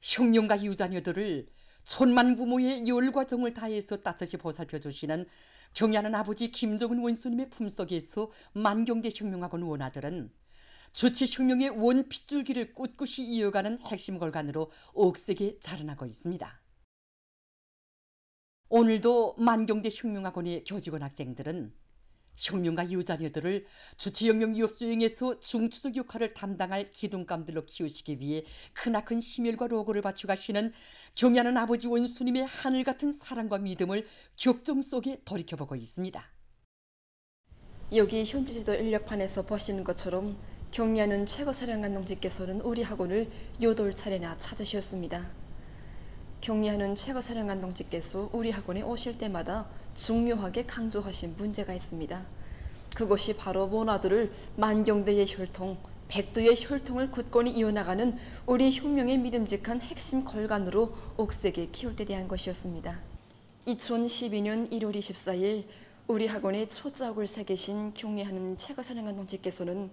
흉룡과 유자녀들을 천만부모의 열과 정을 다해서 따뜻이 보살펴 주시는 경애하는 아버지 김정은 원수님의 품속에서 만경대 흉룡학원 원아들은 주치 흉룡의 원 핏줄기를 꿋꿋이 이어가는 핵심 걸간으로 억세게 자라나고 있습니다. 오늘도 만경대 흉룡학원의 교직원 학생들은 흉룡과 유자녀들을 주치혁명 유업수행에서 중추적 역할을 담당할 기둥감들로 키우시기 위해 크나큰 심혈과 노고를 바쳐 가시는 경애하는 아버지 원수님의 하늘같은 사랑과 믿음을 격정 속에 돌이켜보고 있습니다. 여기 현지지도 인력판에서 보시는 것처럼 경례하는 최고사령관 동지께서는 우리 학원을 8차례나 찾으셨습니다. 경례하는 최고사령관 동지께서 우리 학원에 오실 때마다 중요하게 강조하신 문제가 있습니다. 그것이 바로 원아들을 만경대의 혈통, 백두의 혈통을 굳건히 이어나가는 우리 혁명의 믿음직한 핵심 걸간으로 억세게 키울 때 대한 것이었습니다. 2012년 1월 24일 우리 학원에 초짝을 새기신 경례하는 최고사령관 동지께서는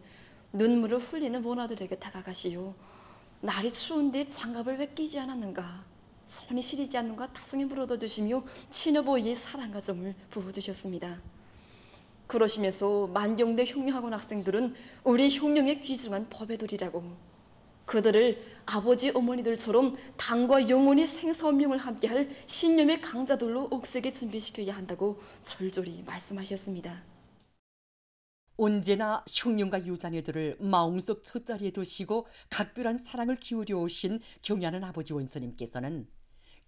눈물을 흘리는 원아들에게 다가가시오. 날이 추운데 장갑을 왜 끼지 않았는가? 손이 시리지 않는가? 다송히 물어도 주시며 친어보이의 사랑과 정을 부어주셨습니다. 그러시면서 만경대 혁명학원 학생들은 우리 혁명의 귀중한 법외돌이라고, 그들을 아버지 어머니들처럼 당과 영원히 생사운명을 함께할 신념의 강자들로 억세게 준비시켜야 한다고 절절히 말씀하셨습니다. 언제나 흉룡과 유자녀들을 마음속 첫자리에 두시고 각별한 사랑을 기울여 오신 경애하는 아버지 원수님께서는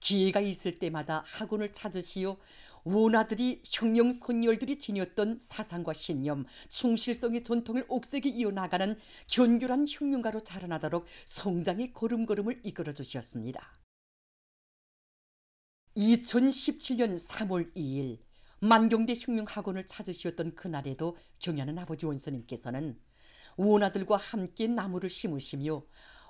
기회가 있을 때마다 학원을 찾으시어 원아들이 혁명 손녀들이 지녔던 사상과 신념, 충실성의 전통을 억세게 이어나가는 견고한 혁명가로 자라나도록 성장의 걸음걸음을 이끌어 주셨습니다. 2017년 3월 2일 만경대 혁명학원을 찾으셨던 그날에도 경애하는 아버지 원수님께서는 원아들과 함께 나무를 심으시며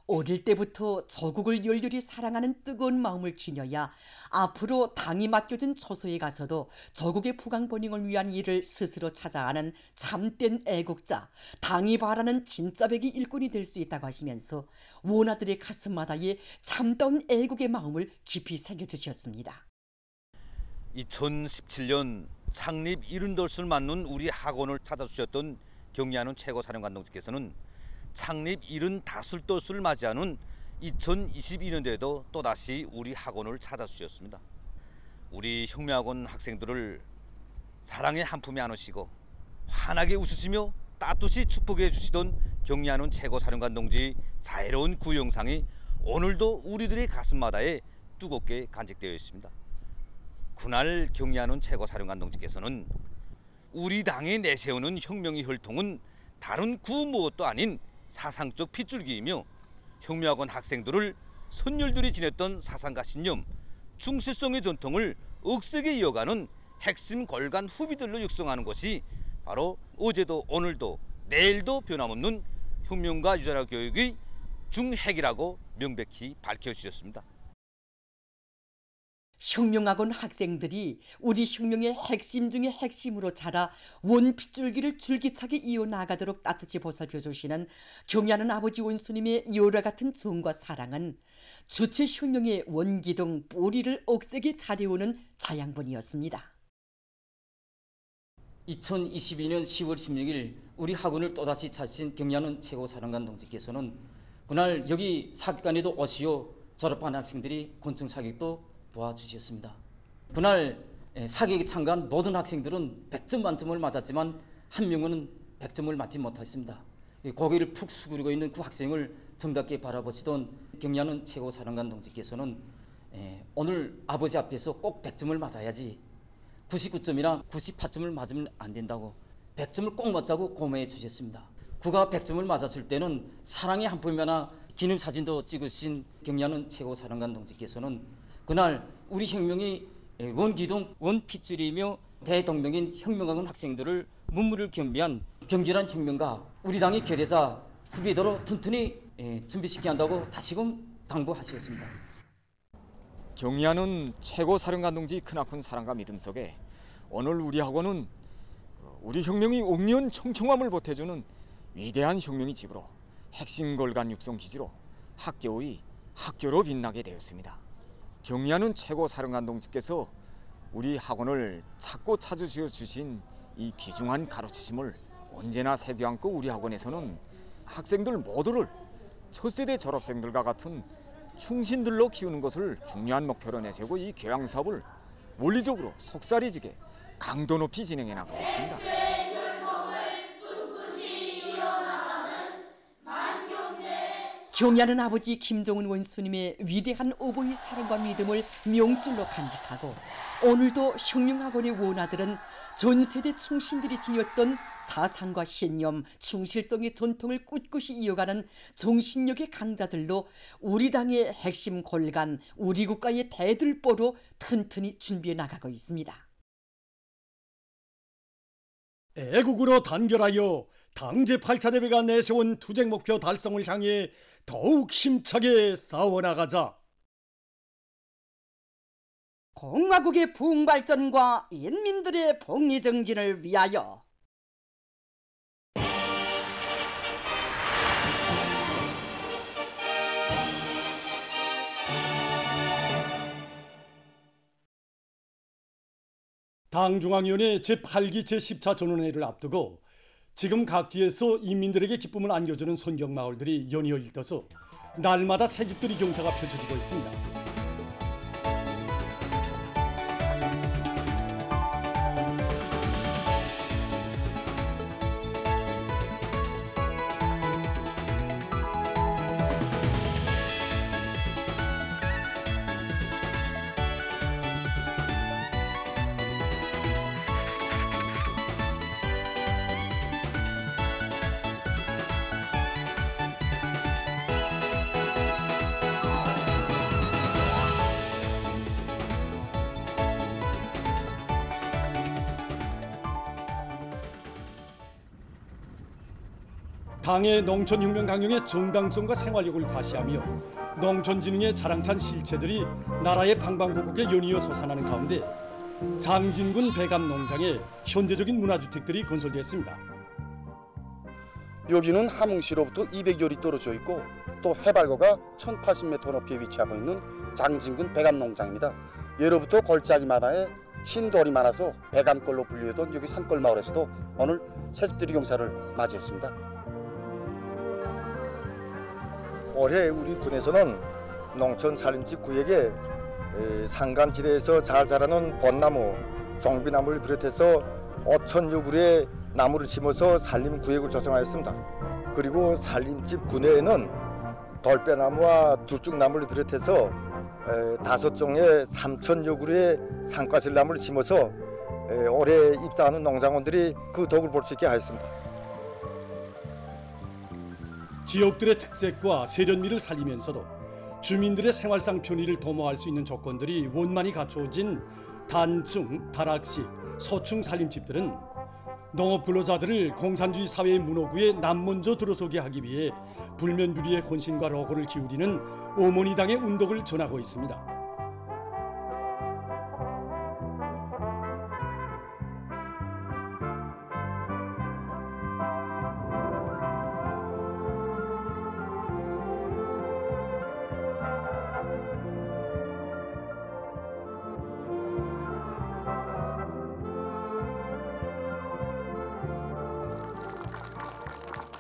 어릴 때부터 조국을 열렬히 사랑하는 뜨거운 마음을 지녀야 앞으로 당이 맡겨진 초소에 가서도 조국의 부강번영을 위한 일을 스스로 찾아가는 참된 애국자, 당이 바라는 진짜배기 일꾼이 될 수 있다고 하시면서 원아들의 가슴마다의 참다운 애국의 마음을 깊이 새겨주셨습니다. 2017년 창립 70돌을 맞는 우리 학원을 찾아주셨던 경례하는 최고사령관 동지께서는 창립 75돌을 맞이하는 2022년도에도 또다시 우리 학원을 찾아주셨습니다. 우리 혁명학원 학생들을 사랑의 한 품에 안으시고 환하게 웃으시며 따뜻이 축복해 주시던 경례하는 최고사령관 동지의 자애로운 그 영상이 오늘도 우리들의 가슴마다에 뜨겁게 간직되어 있습니다. 그날 경례하는 최고사령관 동지께서는 우리 당이 내세우는 혁명의 혈통은 다른 그 무엇도 아닌 사상적 핏줄기이며 혁명학원 학생들을 선열들이 지냈던 사상과 신념, 충실성의 전통을 억세게 이어가는 핵심 걸간 후비들로 육성하는 것이 바로 어제도 오늘도 내일도 변함없는 혁명과 유자녀 교육의 중핵이라고 명백히 밝혀주셨습니다. 혁명학원 학생들이 우리 혁명의 핵심 중의 핵심으로 자라 원핏줄기를 줄기차게 이어나가도록 따뜻히 보살펴 주시는 경애하는 아버지 원수님의 열화 같은 정과 사랑은 주체 혁명의 원기둥 뿌리를 억세게 자리우는 자양분이었습니다. 2022년 10월 16일 우리 학원을 또다시 찾으신 경례하는 최고사령관 동지께서는 그날 여기 사격관에도 오시어 졸업한 학생들이 곤충 사격도 도와주셨습니다. 그날 사격에 참가한 모든 학생들은 100점 만점을 맞았지만 한 명은 100점을 맞지 못했습니다. 고개를 푹 숙이고 있는 그 학생을 정답게 바라보시던 경례하는 최고사령관 동지께서는 오늘 아버지 앞에서 꼭 100점을 맞아야지 99점이나 98점을 맞으면 안 된다고 100점을 꼭 맞자고 고마해 주셨습니다. 그가 100점을 맞았을 때는 사랑의 한 품 하나 기념사진도 찍으신 경례하는 최고사령관 동지께서는 그날 우리 혁명이 원기둥 원핏줄이며 대동명인 혁명학원 학생들을 문무를 겸비한 경질한 혁명가 우리 당의 결의자 후비도로 튼튼히 준비시켜야 한다고 다시금 당부하셨습니다. 경례하는 최고사령관 동지 크나큰 사랑과 믿음 속에 오늘 우리 학원은 우리 혁명이 옥리온 청청함을 보태주는 위대한 혁명의 집으로 핵심 걸간 육성 기지로 학교의 학교로 빛나게 되었습니다. 경리하는 최고 사령관 동지께서 우리 학원을 찾고 찾으시어 주신 이 귀중한 가르치심을 언제나 새겨 안고 우리 학원에서는 학생들 모두를 첫 세대 졸업생들과 같은 충신들로 키우는 것을 중요한 목표로 내세우고 이 교양 사업을 원리적으로 속살이지게 강도 높이 진행해 나가고 있습니다. 경리하는 아버지 김종은 원수님의 위대한 오보이 사랑과 믿음을 명줄로 간직하고 오늘도 혁명학원의 원아들은 전세대 충신들이 지녔던 사상과 신념, 충실성의 전통을 꿋꿋이 이어가는 정신력의 강자들로 우리 당의 핵심 골간, 우리 국가의 대들보로 튼튼히 준비해 나가고 있습니다. 애국으로 단결하여 당제 8차 대회가 내세운 투쟁 목표 달성을 향해 더욱 힘차게 싸워나가자. 공화국의 부흥발전과 인민들의 복리정진을 위하여 당중앙위원회 제8기 제10차 전원회의를 앞두고 지금 각지에서 인민들에게 기쁨을 안겨주는 선경마을들이 연이어 일떠서 날마다 새집들이 경사가 펼쳐지고 있습니다. 당의 농촌혁명 강령의 정당성과 생활력을 과시하며 농촌진흥의 자랑찬 실체들이 나라의 방방곡곡에 연이어 솟아나는 가운데 장진군 배감농장에 현대적인 문화주택들이 건설됐습니다. 여기는 함흥시로부터 200여리 떨어져 있고 또 해발고가 1080m 높이에 위치하고 있는 장진군 배감농장입니다. 예로부터 걸작이 많아에 신돌이 많아서 배감골로 불리던 여기 산골마을에서도 오늘 새집들이 경사를 맞이했습니다. 올해 우리 군에서는 농촌 살림집 구역에 산간지대에서 잘 자라는 벚나무, 종비나무를 비롯해서 5,000여 그루의 나무를 심어서 산림 구역을 조성하였습니다. 그리고 살림집 구내에는 돌배나무와 둘쭉나무를 비롯해서 5종의 3,000여 그루의 상과실나무를 심어서 올해 입사하는 농장원들이 그 덕을 볼 수 있게 하였습니다. 지역들의 특색과 세련미를 살리면서도 주민들의 생활상 편의를 도모할 수 있는 조건들이 원만히 갖춰진 단층, 다락식, 소층 살림집들은 농업 근로자들을 공산주의 사회의 문호구에 남먼저 들어서게 하기 위해 불면비리의 헌신과 로고를 기울이는 어머니당의 운동을 전하고 있습니다.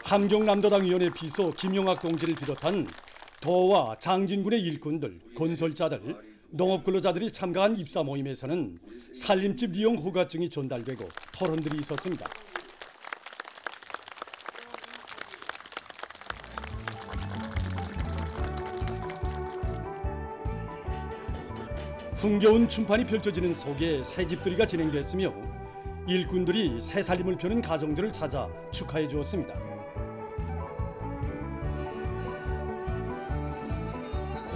함경남도당위원회 비서 김용학 동지를 비롯한 도와 장진군의 일꾼들, 건설자들, 농업근로자들이 참가한 입사 모임에서는 살림집 이용 허가증이 전달되고 토론들이 있었습니다. 흥겨운 춤판이 펼쳐지는 속에 새집들이가 진행됐으며 일꾼들이 새 살림을 펴는 가정들을 찾아 축하해 주었습니다.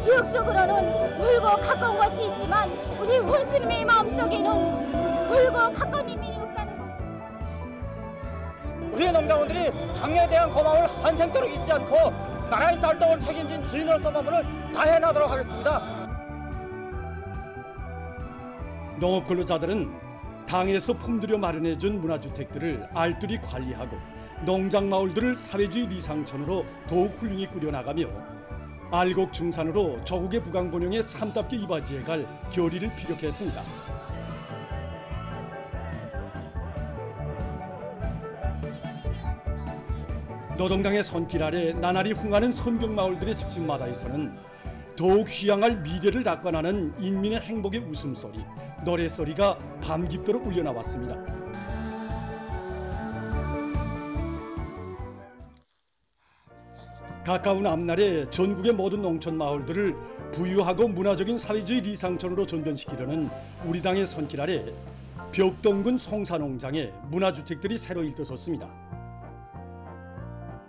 지역적으로는 멀고 가까운 것이 있지만 우리 원수님의 마음속에는 멀고 가까운 인민이 없다는 것을 우리의 농장원들이 당에 대한 고마움을 한생도록 잊지 않고 나라의 쌀떡을 책임진 주인으로서 마음을 다해 나도록 하겠습니다. 농업근로자들은 당에서 품들여 마련해준 문화주택들을 알뜰히 관리하고 농장마을들을 사회주의 리상천으로 더욱 훌륭히 꾸려나가며 알곡 중산으로 조국의 부강본영에 참답게 이바지해 갈 결의를 피력했습니다. 노동당의 손길 아래 나날이 흥하는 선경마을들의 집집마다에서는 더욱 휘양할 미래를 낙관하는 인민의 행복의 웃음소리, 노래소리가 밤 깊도록 울려나왔습니다. 가까운 앞날에 전국의 모든 농촌 마을들을 부유하고 문화적인 사회주의 리상촌으로 전변시키려는 우리 당의 손길 아래 벽동군 송사농장에 문화주택들이 새로 일떠섰습니다.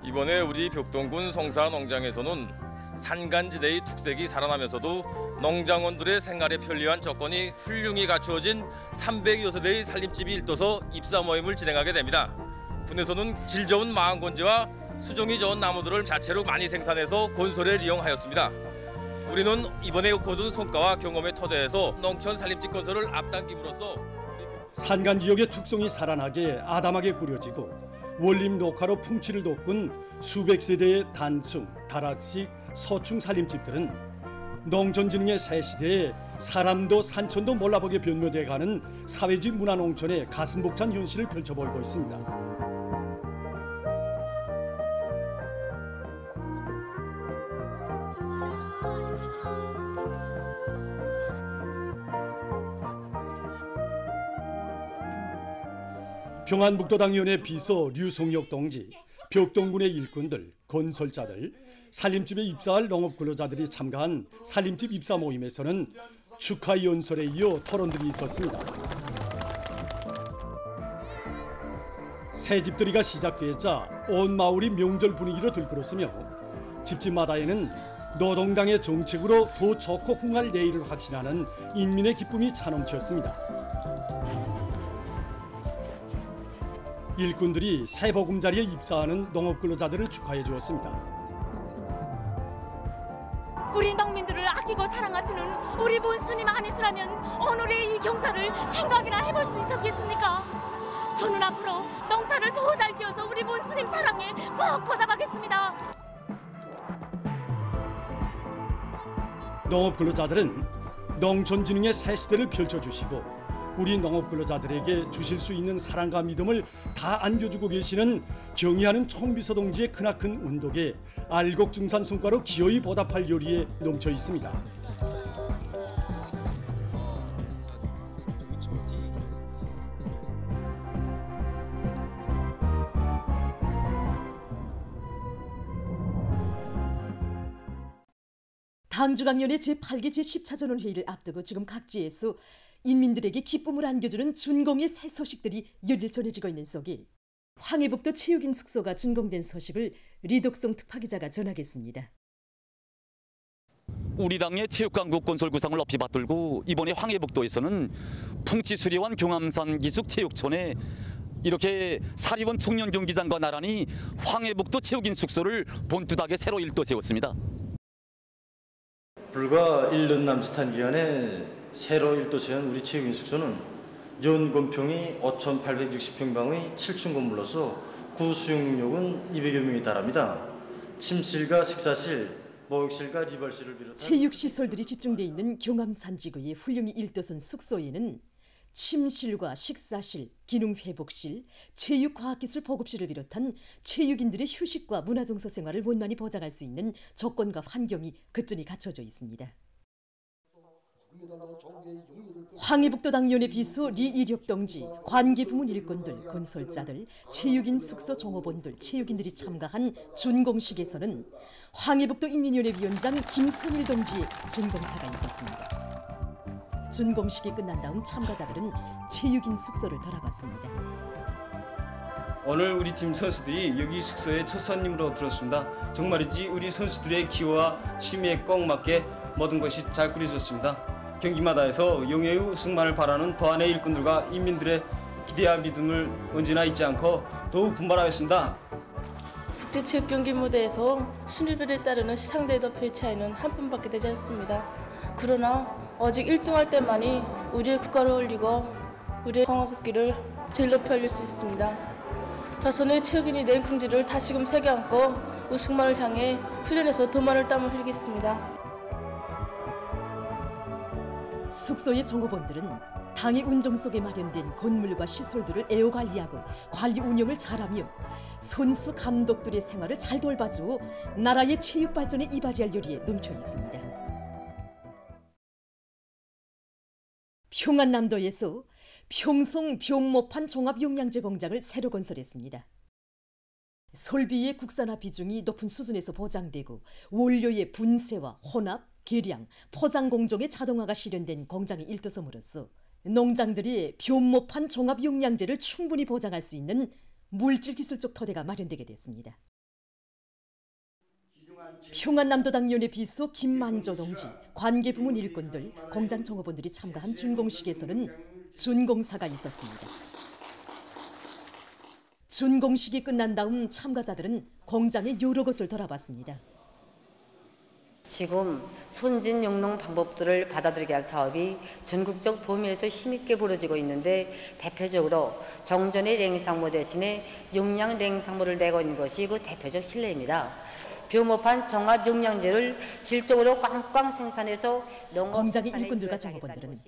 이번에 우리 벽동군 송사농장에서는 산간지대의 특색이 살아나면서도 농장원들의 생활에 편리한 조건이 훌륭히 갖추어진 300여 세대의 살림집이 일떠서 입사 모임을 진행하게 됩니다. 군에서는 질 좋은 망원건지와 수종이 좋은 나무들을 자체로 많이 생산해서 건설에 이용하였습니다. 우리는 이번에 거둔 성과와 경험의 토대에서 농촌 살림집 건설을 앞당김으로써 산간 지역의 특성이 살아나게 아담하게 꾸려지고 원림 녹화로 풍치를 돋군 수백 세대의 단층, 다락식, 서층 살림집들은 농촌진흥의 새 시대에 사람도 산천도 몰라보게 변모돼가는 사회주의 문화농촌의 가슴 벅찬 현실을 펼쳐보이고 있습니다. 평안북도당위원회 비서 류송혁 동지, 벽동군의 일꾼들, 건설자들, 살림집에 입사할 농업근로자들이 참가한 살림집 입사 모임에서는 축하 연설에 이어 토론들이 있었습니다. 새 집들이가 시작되자 온 마을이 명절 분위기로 들끓었으며 집집마다에는 노동당의 정책으로 더 좋고 흥할 내일을 확신하는 인민의 기쁨이 차넘쳤습니다. 일꾼들이 새 보금자리에 입사하는 농업근로자들을 축하해 주었습니다. 우리 농민들을 아끼고 사랑하시는 우리 본스님 아니시라면 오늘의 이 경사를 생각이나 해볼 수 있었겠습니까? 저는 앞으로 농사를 더 잘 지어서 우리 본스님 사랑에 꼭 보답하겠습니다. 농업근로자들은 농촌진흥의 새 시대를 펼쳐주시고 우리 농업근로자들에게 주실 수 있는 사랑과 믿음을 다 안겨주고 계시는 경의하는 총비서 동지의 크나큰 운동에 알곡중산 성과로 기어이 보답할 요리에 넘쳐 있습니다. 당주강연의 제8기 제10차전원 회의를 앞두고 지금 각지에서 인민들에게 기쁨을 안겨주는 준공의 새 소식들이 열일 전해지고 있는 속에 황해북도 체육인 숙소가 준공된 소식을 리덕성 특파기자가 전하겠습니다. 우리 당의 체육강국 건설 구상을 높이 받들고 이번에 황해북도에서는 풍치수리원 경암산 기숙체육촌에 이렇게 사리원 청년 경기장과 나란히 황해북도 체육인 숙소를 본투닥에 새로 일도 세웠습니다. 불과 1년 남짓한 기간에 새로 일도 세운 우리 체육인 숙소는 연건평이 5,860평방의 7층 건물로서 구수용력은 200여 명에 달합니다. 침실과 식사실, 목욕실과 리발실을 비롯한 체육시설들이 집중돼 있는 경암산 지구의 훌륭히 일도선 숙소에는 침실과 식사실, 기능회복실, 체육과학기술 보급실을 비롯한 체육인들의 휴식과 문화정서 생활을 원만히 보장할 수 있는 조건과 환경이 끝전이 갖춰져 있습니다. 황해북도당위원회 비서 리이력 동지, 관계부문 일꾼들, 건설자들, 체육인 숙소 종업원들, 체육인들이 참가한 준공식에서는 황해북도 인민위원회 위원장 김선일 동지의 준공사가 있었습니다. 준공식이 끝난 다음 참가자들은 체육인 숙소를 돌아봤습니다. 오늘 우리 팀 선수들이 여기 숙소에 첫 손님으로 들었습니다. 정말이지 우리 선수들의 기호와 취미에 꼭 맞게 모든 것이 잘 꾸려졌습니다. 경기마다에서 영예의 우승만을 바라는 도안의 일꾼들과 인민들의 기대와 믿음을 언제나 잊지 않고 더욱 분발하겠습니다. 국제체육경기 무대에서 순위별에 따르는 상대 높이의 차이는 한 분밖에 되지 않습니다. 그러나 오직 1등할 때만이 우리의 국가를 올리고 우리의 공화국기를 제일 높이 올릴 수 있습니다. 조선의 체육인이 낸 긍지를 다시금 새겨안고 우승만을 향해 훈련에서 더 많은 땀을 흘리겠습니다. 숙소의 종업원들은 당의 운정 속에 마련된 건물과 시설들을 애호관리하고 관리 운영을 잘하며 선수 감독들의 생활을 잘 돌봐주어 나라의 체육 발전에 이바지할 요리에 넘쳐 있습니다. 평안남도에서 평성 병모판 종합용량제 공장을 새로 건설했습니다. 설비의 국산화 비중이 높은 수준에서 보장되고 원료의 분쇄와 혼합, 계량, 포장 공정의 자동화가 실현된 공장의 일터섬으로써 농장들이 병모판 종합용량제를 충분히 보장할 수 있는 물질기술적 토대가 마련되게 됐습니다. 평안남도당위원회 비서 김만조 동지, 관계부문 일꾼들, 공장 종업원들이 참가한 준공식에서는 준공사가 있었습니다. 준공식이 끝난 다음 참가자들은 공장의 여러 곳을 돌아봤습니다. 지금 손진 용농 방법들을 받아들이게 한 사업이 전국적 범위에서 힘있게 벌어지고 있는데 대표적으로 정전의 냉상모 대신에 용량 냉상모를 내고 있는 것이 그 대표적 실례입니다. 병모판 종합용량제를 질적으로 꽝꽝 생산해서 공장의 일꾼들과 종업원들은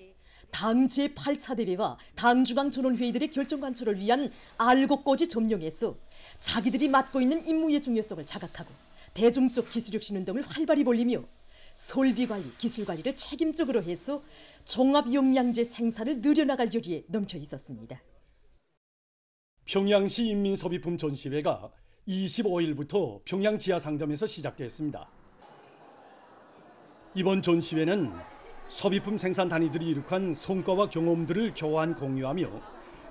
당 제8차 대회와 당 중앙전원회의들의 결정 관철을 위한 알곡고지 점령에서 자기들이 맡고 있는 임무의 중요성을 자각하고 대중적 기술혁신 운동을 활발히 벌리며 설비관리, 기술관리를 책임적으로 해서 종합용량제 생산을 늘려나갈 요리에 넘쳐 있었습니다. 평양시 인민소비품 전시회가 25일부터 평양 지하상점에서 시작됐습니다. 이번 전시회는 소비품 생산 단위들이 이룩한 성과와 경험들을 교환 공유하며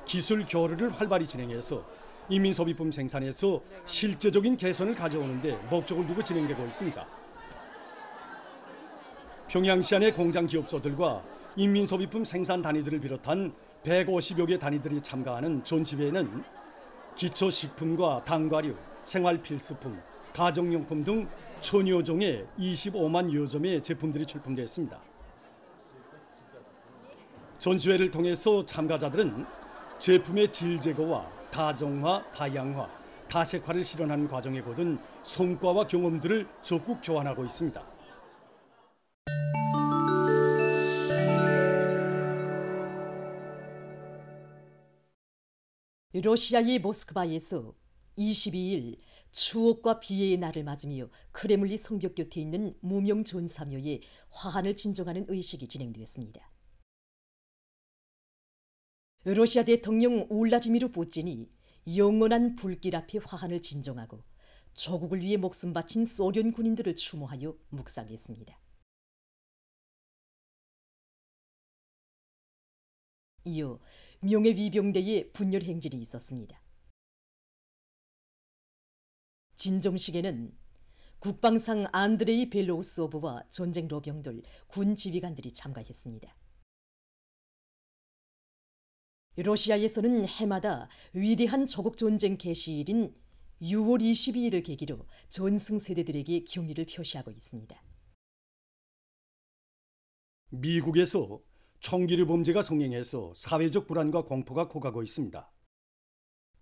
기술 교류를 활발히 진행해서 인민소비품 생산에서 실제적인 개선을 가져오는 데 목적을 두고 진행되고 있습니다. 평양시 안의 공장 기업소들과 인민소비품 생산 단위들을 비롯한 150여 개 단위들이 참가하는 전시회에는 기초식품과 당과류, 생활필수품, 가정용품 등 천여 종의 25만 여 점의 제품들이 출품됐습니다. 전시회를 통해서 참가자들은 제품의 질 제거와 다정화, 다양화, 다색화를 실현하는 과정에 거둔 성과와 경험들을 적극 교환하고 있습니다. 러시아의 모스크바에서 22일 추억과 비애의 날을 맞으며 크레물리 성벽 곁에 있는 무명 전사묘에 화환을 진정하는 의식이 진행되었습니다. 러시아 대통령 울라디미르 푸틴이 영원한 불길 앞에 화환을 진정하고 조국을 위해 목숨 바친 소련 군인들을 추모하여 묵상했습니다. 이어 명예위병대의 분열 행진이 있었습니다. 진정식에는 국방상 안드레이 벨로우소브와 전쟁 로병들, 군 지휘관들이 참가했습니다. 러시아에서는 해마다 위대한 조국 전쟁 개시일인 6월 22일을 계기로 전승 세대들에게 경의를 표시하고 있습니다. 미국에서 총기류 범죄가 성행해서 사회적 불안과 공포가 고가고 있습니다.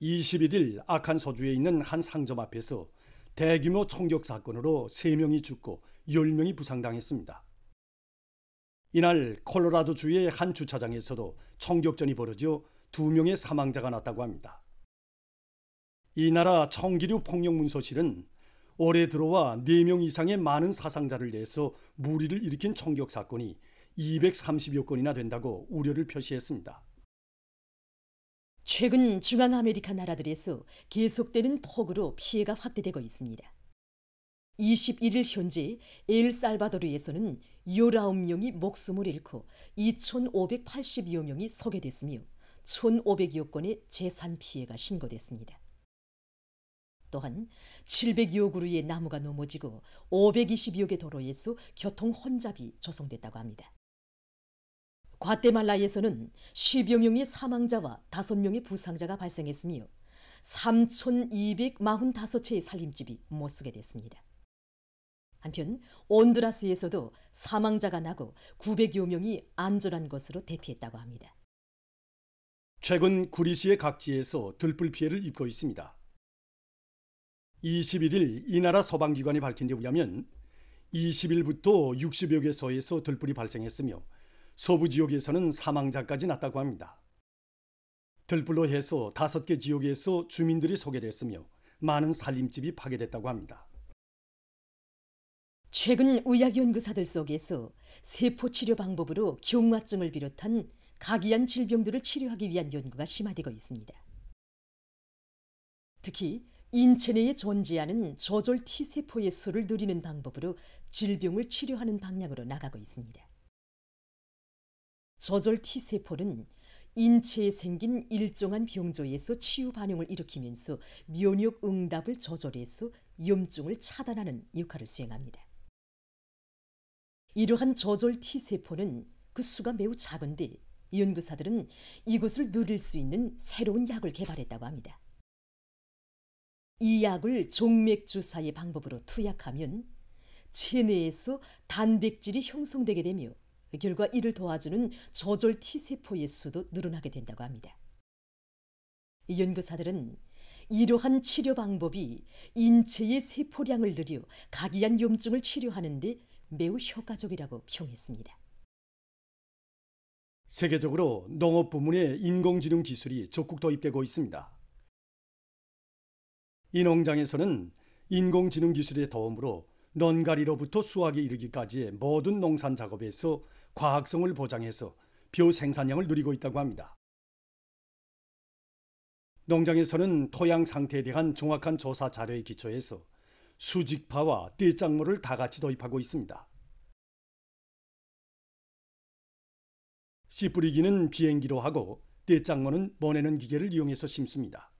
21일 아칸소주에 있는 한 상점 앞에서 대규모 총격 사건으로 3명이 죽고 10명이 부상당했습니다. 이날 콜로라도주의 한 주차장에서도 총격전이 벌어져 2명의 사망자가 났다고 합니다. 이 나라 총기류 폭력 문서실은 올해 들어와 4명 이상의 많은 사상자를 내서 무리를 일으킨 총격 사건이 230여 건이나 된다고 우려를 표시했습니다. 최근 중앙아메리카 나라들에서 계속되는 폭우로 피해가 확대되고 있습니다. 21일 현재 엘살바도르에서는 19명이 목숨을 잃고 2,580여 명이 소개됐으며 1,500여 건의 재산 피해가 신고됐습니다. 또한 700여 그루의 나무가 넘어지고 520여 개 도로에서 교통 혼잡이 조성됐다고 합니다. 과테말라에서는 10여 명의 사망자와 5명의 부상자가 발생했으며 3,245채의 살림집이 못쓰게 됐습니다. 한편 온두라스에서도 사망자가 나고 900여 명이 안전한 곳으로 대피했다고 합니다. 최근 구리시의 각지에서 들불 피해를 입고 있습니다. 21일 이 나라 소방기관이 밝힌 데 의하면 20일부터 60여 개 소에서 들불이 발생했으며 서부 지역에서는 사망자까지 났다고 합니다. 들불로 해서 5개 지역에서 주민들이 소개됐으며 많은 살림집이 파괴됐다고 합니다. 최근 의학연구사들 속에서 세포치료 방법으로 경화증을 비롯한 각이한 질병들을 치료하기 위한 연구가 심화되고 있습니다. 특히 인체 내에 존재하는 저절 T세포의 수를 늘리는 방법으로 질병을 치료하는 방향으로 나가고 있습니다. 저절 T세포는 인체에 생긴 일정한 병조에서 치유 반응을 일으키면서 면역 응답을 조절해서 염증을 차단하는 역할을 수행합니다. 이러한 저절 T세포는 그 수가 매우 작은데 연구사들은 이것을 누릴 수 있는 새로운 약을 개발했다고 합니다. 이 약을 종맥 주사의 방법으로 투약하면 체내에서 단백질이 형성되게 되며 결과 이를 도와주는 저절 T세포의 수도 늘어나게 된다고 합니다. 연구사들은 이러한 치료 방법이 인체의 세포량을 늘려 각이한 염증을 치료하는 데 매우 효과적이라고 평했습니다. 세계적으로 농업 부문에 인공지능 기술이 적극 도입되고 있습니다. 이 농장에서는 인공지능 기술의 도움으로 논가리로부터 수확에 이르기까지의 모든 농산 작업에서 과학성을 보장해서 벼 생산량을 누리고 있다고 합니다. 농장에서는 토양 상태에 대한 정확한 조사 자료에 기초해서 수직파와 떼짱모를 다 같이 도입하고 있습니다. 씨 뿌리기는 비행기로 하고 떼짱모는 보내는 기계를 이용해서 심습니다.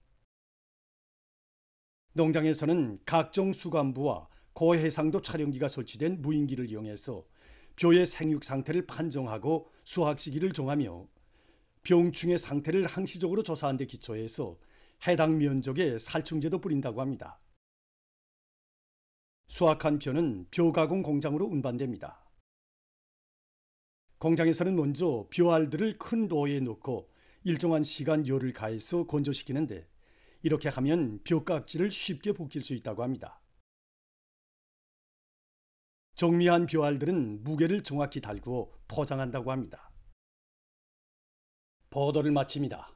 농장에서는 각종 수감부와 고해상도 촬영기가 설치된 무인기를 이용해서 벼의 생육 상태를 판정하고 수확 시기를 정하며 병충해 상태를 항시적으로 조사한 데 기초해서 해당 면적에 살충제도 뿌린다고 합니다. 수확한 벼는 벼 가공 공장으로 운반됩니다. 공장에서는 먼저 벼알들을 큰 도에 넣고 일정한 시간 열을 가해서 건조시키는데 이렇게 하면 벼깍지를 쉽게 벗길 수 있다고 합니다. 정미한 벼알들은 무게를 정확히 달구어 포장한다고 합니다. 보도를 마칩니다.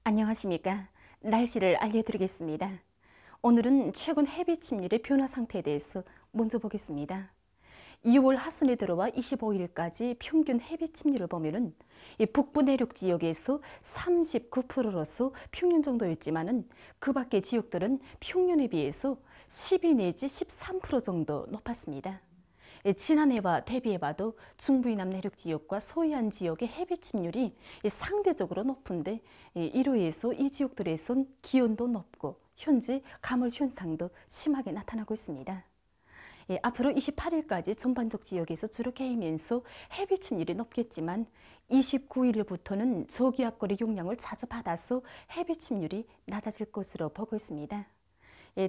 안녕하십니까. 날씨를 알려드리겠습니다. 오늘은 최근 해비 침률의 변화 상태에 대해서 먼저 보겠습니다. 2월 하순에 들어와 25일까지 평균 해비 침률을 보면은 북부 내륙 지역에서 39%로서 평균 정도였지만은 그 밖의 지역들은 평균에 비해서 12 내지 13% 정도 높았습니다. 지난해와 대비해봐도 중부이남 내륙 지역과 소해안 지역의 해비 침률이 상대적으로 높은데 이로 해서 이 지역들에선 기온도 높고 현재 가물 현상도 심하게 나타나고 있습니다. 앞으로 28일까지 전반적 지역에서 주로 개이면서 해비 침률이 높겠지만 29일부터는 저기압골의 용량을 자주 받아서 해비 침률이 낮아질 것으로 보고 있습니다.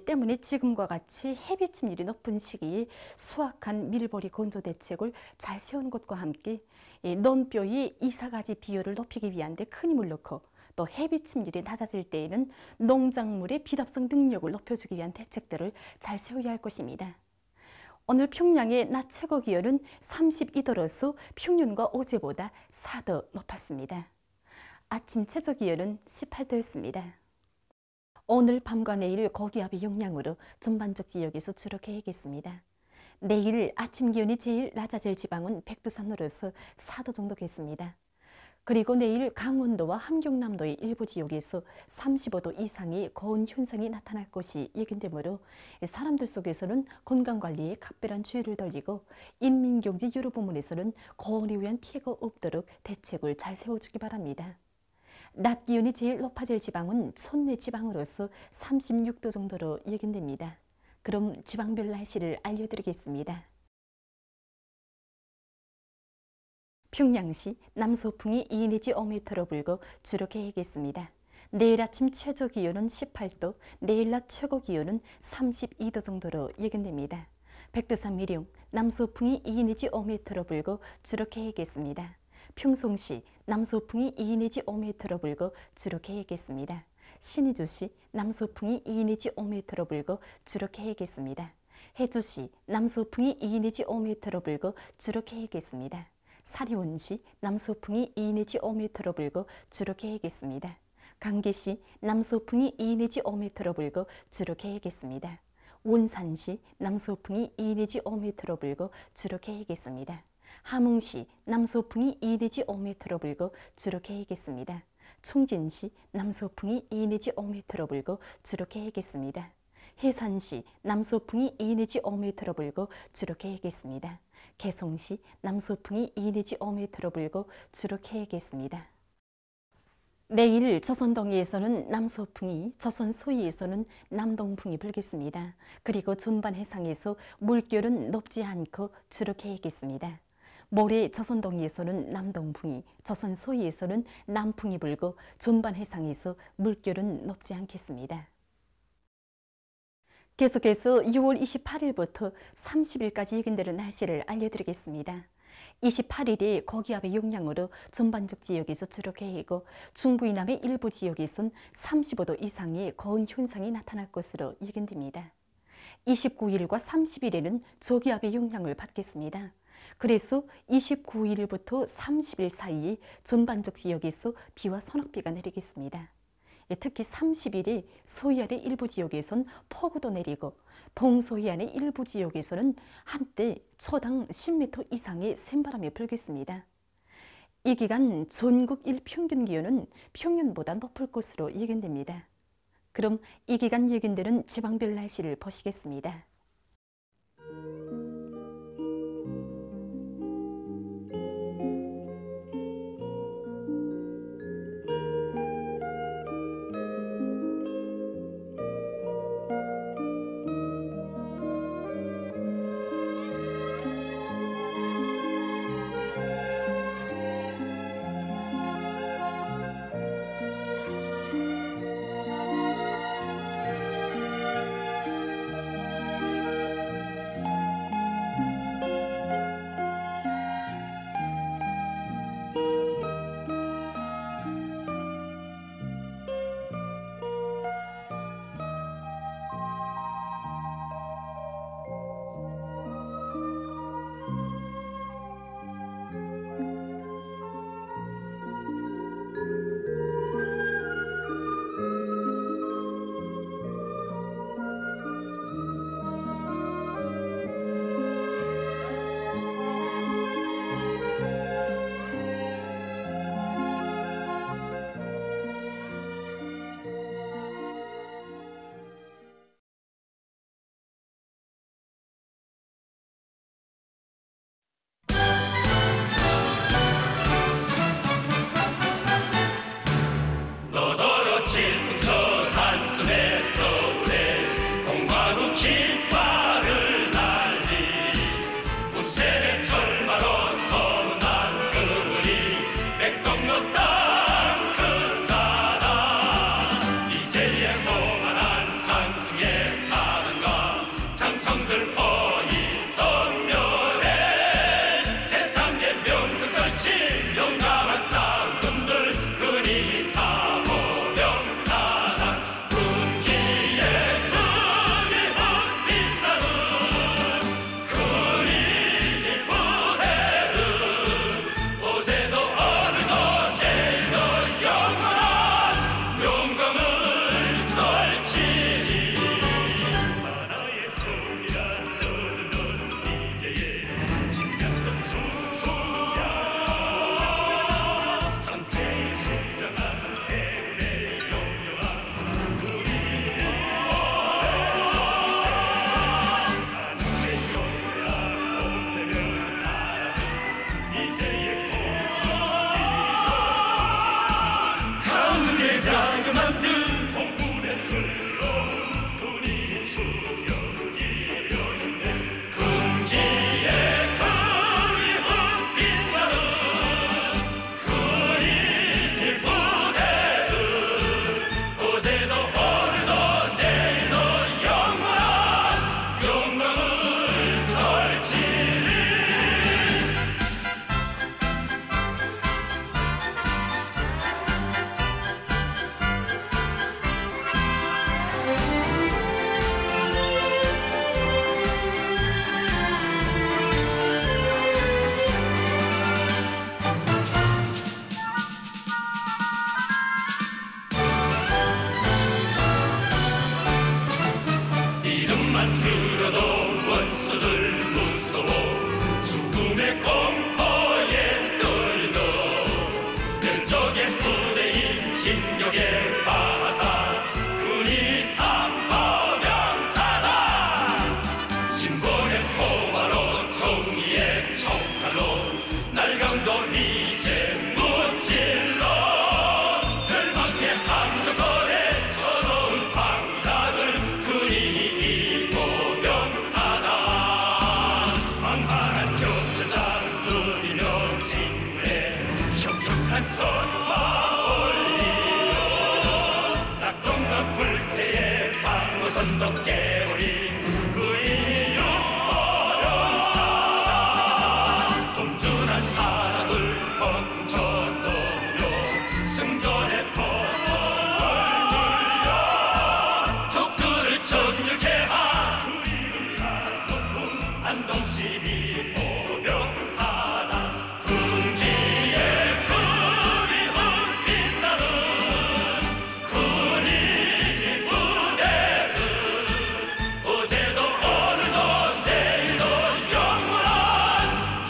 때문에 지금과 같이 해비 침률이 높은 시기에 수확한 밀보리 건조 대책을 잘 세우는 것과 함께 논뼈의 이사가지 비율을 높이기 위한 데 큰 힘을 넣고 또 해비 침률이 낮아질 때에는 농작물의 비답성 능력을 높여주기 위한 대책들을 잘 세워야 할 것입니다. 오늘 평양의 낮 최고 기온은 32도로서 평년과 어제보다 4도 높았습니다. 아침 최저 기온은 18도였습니다. 오늘 밤과 내일 고기압의 영향으로 전반적 지역에서 주로 개이겠습니다. 내일 아침 기온이 제일 낮아질 지방은 백두산으로서 4도 정도겠습니다. 그리고 내일 강원도와 함경남도의 일부 지역에서 35도 이상의 고온 현상이 나타날 것이 예견되므로 사람들 속에서는 건강관리에 각별한 주의를 돌리고 인민경제 여러 부문에서는 고온에 의한 피해가 없도록 대책을 잘 세워주기 바랍니다. 낮 기온이 제일 높아질 지방은 천내 지방으로서 36도 정도로 예견됩니다. 그럼 지방별 날씨를 알려드리겠습니다. 평양시 남서풍이 2 내지 5m로 불고 주로 개이겠습니다. 내일 아침 최저 기온은 18도, 내일 낮 최고 기온은 32도 정도로 예견됩니다. 백두산 미령, 남서풍이 2 내지 5m로 불고 주로 개겠습니다. 평송시, 남서풍이 2 내지 5m로 불고 주로 개겠습니다. 신의주시, 남서풍이 2 내지 5m로 불고 주로 개겠습니다. 해주시, 남서풍이 2 내지 5m로 불고 주로 개겠습니다. 사리원시, 남서풍이 2 내지 5m로 불고 주로 개겠습니다. 강계시, 남서풍이 2 내지 5m로 불고 주로 개겠습니다. 원산시, 남서풍이 2 내지 5m로 불고 주로 개겠습니다. 함흥시, 남서풍이 2 내지 5m로 불고 주로 개겠습니다. 총진시, 남서풍이 2 내지 5m로 불고 주로 개겠습니다. 해산시, 남서풍이 2 내지 5m로 불고 주로 개겠습니다. 개성시, 남서풍이 2 내지 5m로 불고 주로 개겠습니다. 내일 조선 동해에서는 남서풍이, 조선 서해에서는 남동풍이 불겠습니다. 그리고 전반 해상에서 물결은 높지 않고 주로 개겠습니다. 모레 조선 동해에서는 남동풍이, 조선 서해에서는 남풍이 불고 전반 해상에서 물결은 높지 않겠습니다. 계속해서 6월 28일부터 30일까지 예견되는 날씨를 알려드리겠습니다. 28일에 고기압의 영향으로 전반적 지역에서 주로 개이고 중부 이남의 일부 지역에선 35도 이상의 고온 현상이 나타날 것으로 예견됩니다. 29일과 30일에는 저기압의 영향을 받겠습니다. 그래서 29일부터 30일 사이에 전반적 지역에서 비와 소낙비가 내리겠습니다. 특히 30일에 서해안의 일부 지역에선 폭우도 내리고 동서해안의 일부 지역에서는 한때 초당 10m 이상의 센바람이 불겠습니다. 이 기간 전국 일평균 기온은 평년보다 높을 것으로 예견됩니다. 그럼 이 기간 예견되는 지방별 날씨를 보시겠습니다. 진격의 화살 군이 삼포명사다. 진본의 포화로 정의의 총칼로 날강도 이제 무찔러 열방의 항저거래 쳐놓은 방자들 군이 이포명사다. 광활한 경사장 누리며 진군에 혁혁한 전화 올리며 낙동강 불태에 방어선도 깨버린 군이 육포명사다. 험준한 사랑을 펑풍 쳐놓으며 승전의 포성을 눌려 적들을 정렬케 한 우리는 잘 높은 안동 12포명사다. 군기에 그리운 빛나는 군인 부대들 어제도 오늘도 내일도 영원한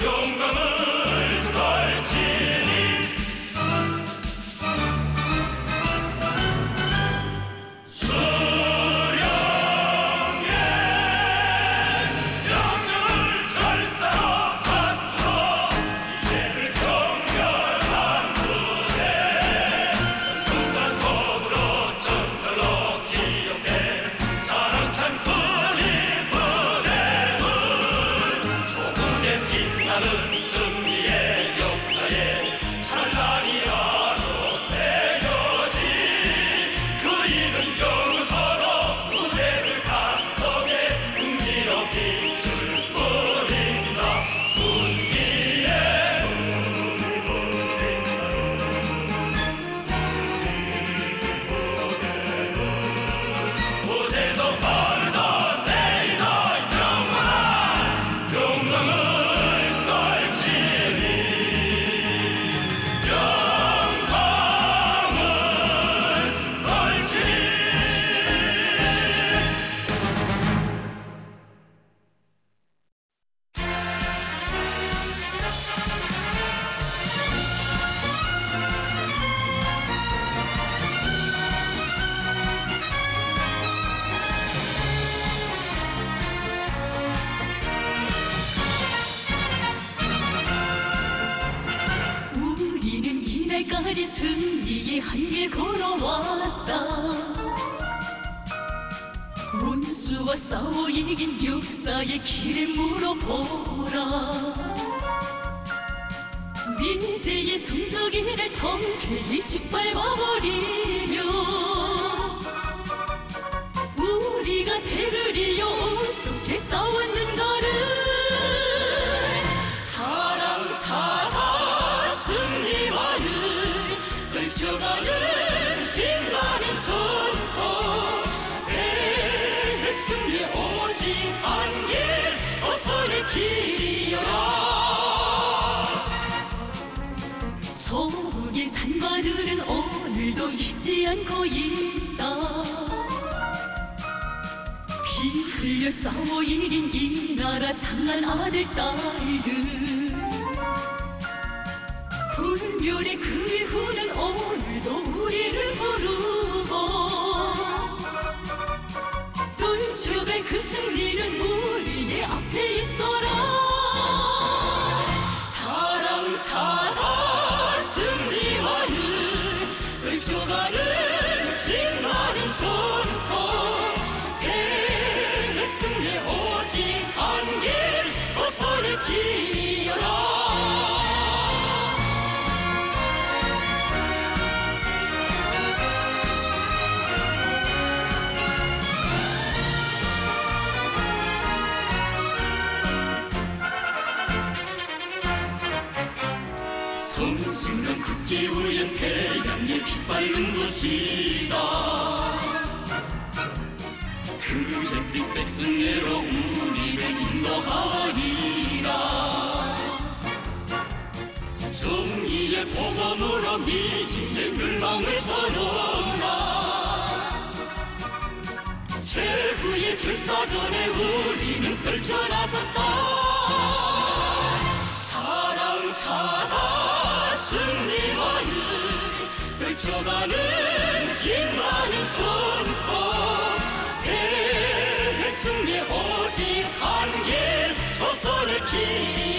영광을 걸치니 수령의 명령을 절사로 받들어 이제를 정렬한 부대 전승과 더불어 전설로 기억된 자랑찬 군인 부대들 조국의 빛나는 승리의 역사에 찬란히 하루 새겨진 그이는 영원토록 무대를 가슴속에 긍지로 비출 뿐이다. 군기에 어제도 오늘도 내일도 영원한 영광을 걸치니 영광을 걸치니. 우리는 이날까지 승리의 한길 걸어왔다. 원수와 싸워 이긴 역사의 길에 물어보라. 미제의 성적이를 통쾌히 짓밟아버리며 우리가 대를 이어 어떻게 싸웠는가를 사랑 승리와를 떨쳐가는 빛나는 전통 백승리 오직 한 길 서선의 길이여라. 속의 산과들은 오늘도 잊지 않고 있다. 피 흘려 싸워 이긴 이 나라 장한 아들 딸들 불멸의 그 이후는 오늘도 우리를 부르고 떨쳐갈 그 승리는 우리의 앞에 있어라. 사랑 승리와를 떨쳐가는 빛나는 전통 백승리 오직 한 길 서선의 길이여라. 성수는 국기 우연 태양의 빛바른 곳이다. 그 햇빛 백승리로 우리를 인도하리라. 정의의 포검으로 미지의 멸망을 서려라. 최후의 결사전에 우리는 떨쳐나섰다. 사랑 승리와를 펼쳐가는 힘많은 전법 승리 오직 한 길 조선의 길